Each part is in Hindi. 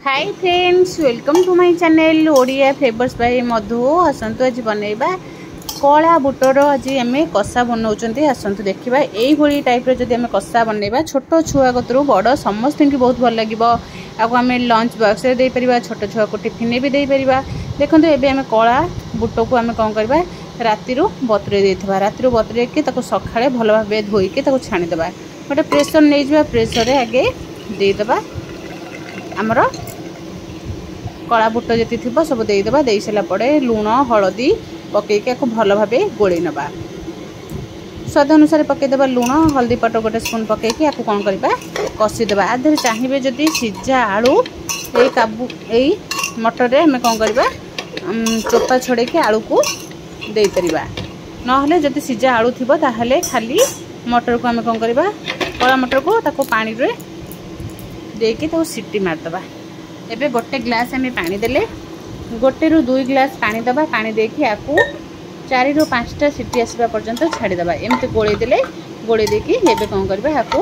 Hi friends, welcome to my channel Odia flavours by Madhu. आसतु आज बनैबा कला बुटर। आज आम कषा बनाऊँ। आसतु देखा यही टाइप जब आम कषा बनैबा छोट छुआ कतरू बड़ समस्त की बहुत भल लगे। आपको आम लंच बॉक्स दे पार, छोट छुआ को टिफिन भी दे पार। देखो ये आम कला बुट को आम कौन करवा राति बतुरे देवा। राति बतुरे सका भल भाव धोईकी छाणीदे। गोटे प्रेसर नहीं जा, प्रेसर आगे देदेबा आमर कला बुट जी थी सब देदेबा। दे सारापर लुण हलदी पकईकि भल भाव गोल नवा। स्वाद अनुसार पकईदेवा लुण हल्दी पाउडर गोटे स्पून पकईकि कौन करवा कषिदेवा। आधे चाहिए जदि सिझा आलू यही काबू यही मटर आम कौन करवा चोपा छड़े आलू को दे पारिबा। नहले जदि सिझा आलू थी ताहले खाली मटर को आम कौन करवा कला मटर को ताको पानी रे देकी सीटी मारदबा। एबे गोटे ग्लास आम पानी देले गोटे रु 2 ग्लास पानी दबा। पानी देकी आपको 4 रु 5टा सीटी आसवा पर्यंत छाड़ीदबा। एमती गोले देले गोले देकी एबे कौन करबा आपको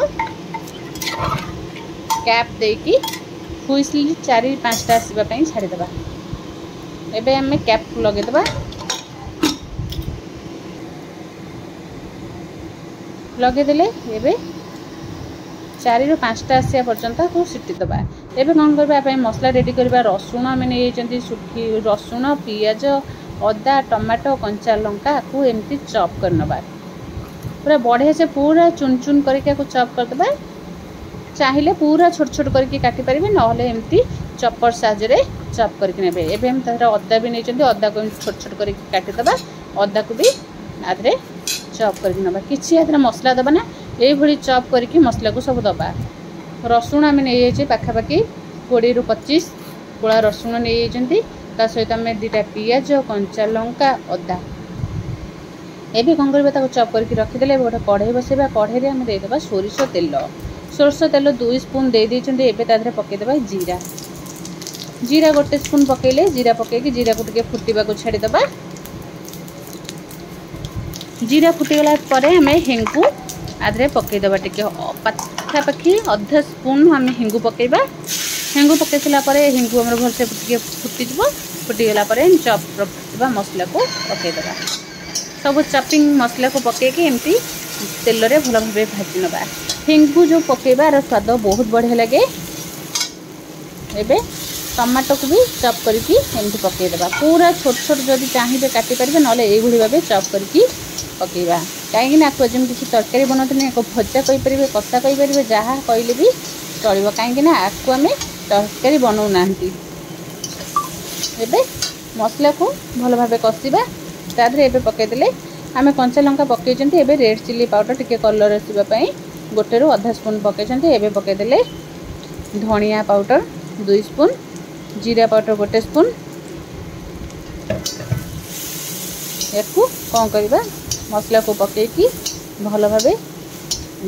कैप देकी हुइसली 4-5टा आसवा पई छाड़ीदबा। एबे आम कैप लगेदबा। लगे देले एबे 4 रु 5टा आसिया पर्यंत को सीटी दबा। एबे कौन करबा मसला रेडी करबा। रसुण आम नहीं सुखी रसुण पियाज अदा टमाटो कंचा लंका को एमती चॉप करनबा। पूरा बढ़िया से पूरा चुन चुन करके चॉप करदबा। चाहिए पूरा छोट छोट करके काटी पारे, नहले एमती चॉपर साहाय्य चॉप करके नेबे। एबे हम तार अदा भी नहीं, अदा को छोट छोट करके काटिदबा। अदा को भी आधे चॉप करके नबा। किछि आधे मसला दबा ना यही चॉप करके मसला को सब दबा। रसुण आम नहीं पाखापाखि 20 रु 25 गोला रसुण नहीं सहित आम 2टा पियाज कंचा लंका अदा एबे कौन करबा चॉप करके रखीदे। गोटे कढ़ई बसैबा। कढ़ई आम देदेबा सोरिष तेल। सोरिष तेल 2 स्पून दे देइछन्ते। एबे तादरे पकईदेबा जीरा। जीरा गोटे स्पून पकईले जीरा पकईकि जीरा को टिके फुटिबा को छाड़ीदेबा। जीरा फुटीगला परे आम हेंगू आधे पकईदेबा। टिके पाखापाखि अधा स्पून आम हिंगू पकईबा। हिंगू पकई सारापर हिंगू आम भलसे फुटीज। फुटीगला चॉप रखा मसला को पकईदेबा। सब चॉपिंग मसला को पकईकि एमती तेल रे भल भाव भाजी नबा। हिंगू जो पकईबार स्वाद बहुत बढ़िया लगे। एबे टमाटो को भी चॉप करके एमती पकईदेबा। पूरा छोट छोट जदि चाहिए काटी पारे, नले यही भाव चॉप करके पकईबा। कहीं आपको जमी किसी तरकारी बनाते एक भजा कहींपर कषा कहींपर जहाँ कहले भी चलो। कहीं आपको आम तरकारी बनाऊना। एबे मसला को भल भाव कषिबा। तादरे एबे पकईदेले आम कंचा लंका पकईचंती। एबे रेड चिली पाउडर टिके कलर आसवाई गोटे रु आधा स्पून पकईचंती। एबे पकईदेले धनिया पाउडर 2 स्पून, जीरा पाउडर गोटे स्पून। याकू कौन करबा मसला को पकईकि भल भाव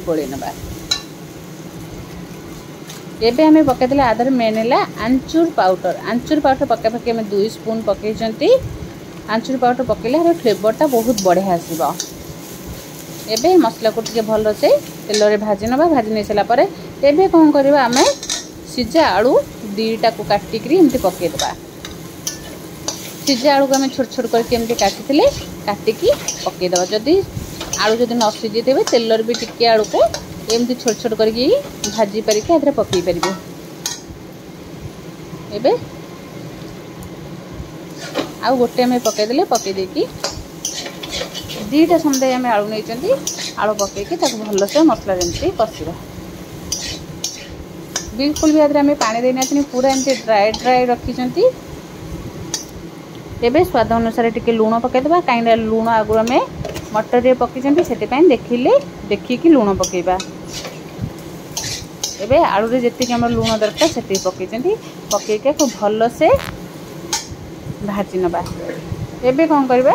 गोले नबा। एबे आम पकईदेले आधार मेन है आंचूर पाउडर। आंचूर पाउडर पकापाखि आम 2 स्पून पकईचंती। आंचूर पाउडर पकईले फ्लेवरटा बहुत बढ़िया आसबो। एबे मसला को टिके भल से तेल रे भाजी नबा। भाजी नहीं सारापर एबे कौन करबा आम सिझा आलू 2टा को काटिकी एमती पकईदेबा। सिझा आलू को आम छोट छोट करके एमती काटिकी पकईदेबा। जदि आलू जदि न सिझे थे तेल भी टिके आलू को एमती छोट छोट करके भाजी पारिकी आधे पकई पारे। एबे आउ गोटे आम पकईदेले पकईदेकी 2टा समुदाय आम आलू नहीं आलू पकईकि भल से मसला जमी कषा। बिल्कुल भी आदि आम पानी देना पूरा एमती ड्राए ड्राए रखी। एबे स्वाद अनुसार टिके लुण पकईदेबा। कहीं लुण आगु आम मटर रे पकईचंती से देखिकी लुण पकईबा। एबे आलू रे जेतिक आम लुण दरकार से पकईचंती। पकईके भल से भाजी नबा। एबे कौन करबा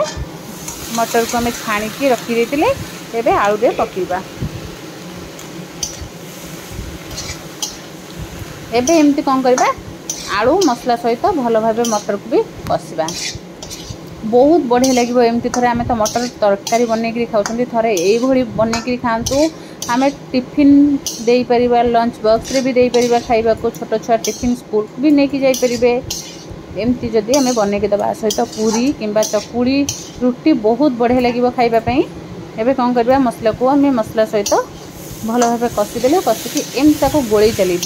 मटर को आम छाणिकी रखी देथिले। एबे आलू रे पकईबा। एबे एमती कौन करबा आलू मसला सहित भल भाव मटर को भी कषा। बहुत बढ़िया लगे एमती। थे आम तो मटर तरकारी बनईकि खाऊँ। थे यही बनईकि खातु आम टिफिन दे परिबा लंच बॉक्स रे भी दे परिबा खाइबा को छोट छुआ टिफिन स्कूल भी नहीं जाई परिबे एमती जदि आम बन के दबा सहित पूरी किंबा चकुड़ी रुटी बहुत बढ़िया लगे खाइबापी। एबे कौन करबा मसला को आम मसला सहित भल भाव कषिदेले कषिकी एमती ताको गोली चली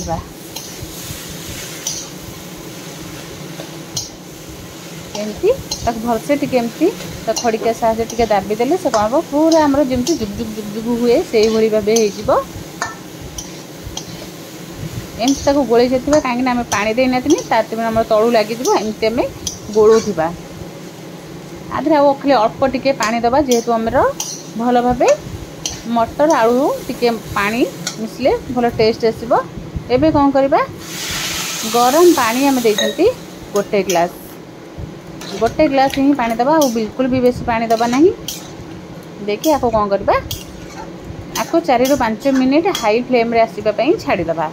एमती भलसे टिके एमती खड़िका साहाଯ୍य टिके दाबी देले से कौन पूरा आमर जमी जुग जुग जुग जुग हुए से भाव हो एमती ताको गोली जाइए कहीं आम पानी देना आम तलू लगे एमती आम गोलुवा आधे आउ खाली अल्प टिके पानी दबा जेहेतु आमर भल भाव मटर आलू टिके पानी मिसले भल टेस्ट आसब। एबे कौन करबा गरम पानी आम देइछंती गोटे ग्लास ही पानी दबा और बिल्कुल भी बेसी पानी दबा नहीं देखिए आपको कौन करबा आपको 4 ରୁ 5 मिनिट हाई फ्लेम रे आसीबा पई छाड़ी दबा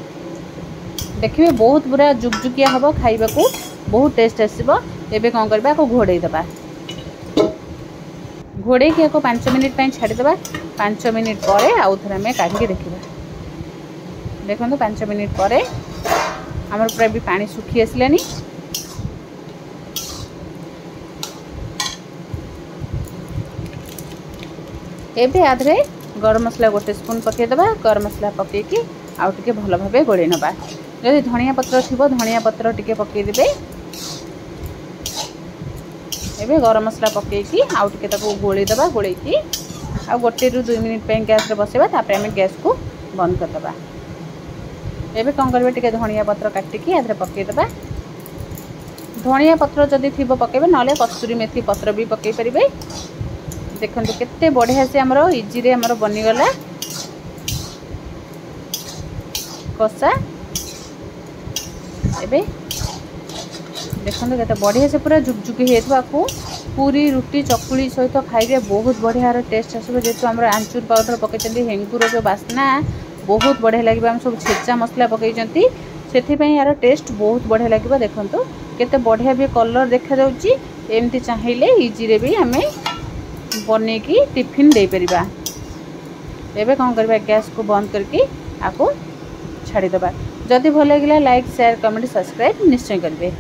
देखिए बहुत पूरा जुगजुकिया हम खाइबा को बहुत टेस्ट आसब। एबे कौन करबा आपको घोड़े दबा घोड़े के 5 मिनिट पई छाड़ी दबा 5 मिनिट पर आउ थे आम काढ़ी देखा देखो 5 मिनिट पर आमर पूरा भी पानी सुखी आसलानी एबे आधे गरम मसला गोटे स्पून पकईदबा गरम मसला पकईकी आउ टिके भल भाव गोड़े नबा जदि धनिया पत्र थी धनिया पत्र टिके पकईदेबे एबे गरम मसला पकईकी आउ टिके ताको गोळीदबा गोळेकी आ 1 ରୁ 2 मिनिट पे गैस रे बसेबा तापर हम गैस को बंद कर दबा। एबे कौन करबे टिके धनिया पत्र काटिकी आधे पकईदबा धनिया पत्र जदि थी पकेबे नले कस्तूरी मेथी पत्र भी पकई परिबे देखो केते बढ़िया से आमर इजी रे आमर बनीगला कषा एबे देखो केते बढ़िया से पूरा जुगजुगी हो पूरी रुटी चकुड़ी सहित खाइबे बहुत बढ़िया टेस्ट आसो जेहेतु आम आंचूर पाउडर पकई हेंगुर जो बास्ना बहुत बढ़िया लगे आम सब छेचा मसला पकई से यार टेस्ट बहुत बढ़िया लगे देखो केते बढ़िया भी कलर देखा जाउची एमती चाहिए इजी रे भी आम बने की टिफिन दे परिबा। एबे कौन करबा गैस को बंद करके आपको छाड़ी दबा जदि भल लगे लाइक शेयर कमेंट सब्सक्राइब निश्चय करेंगे।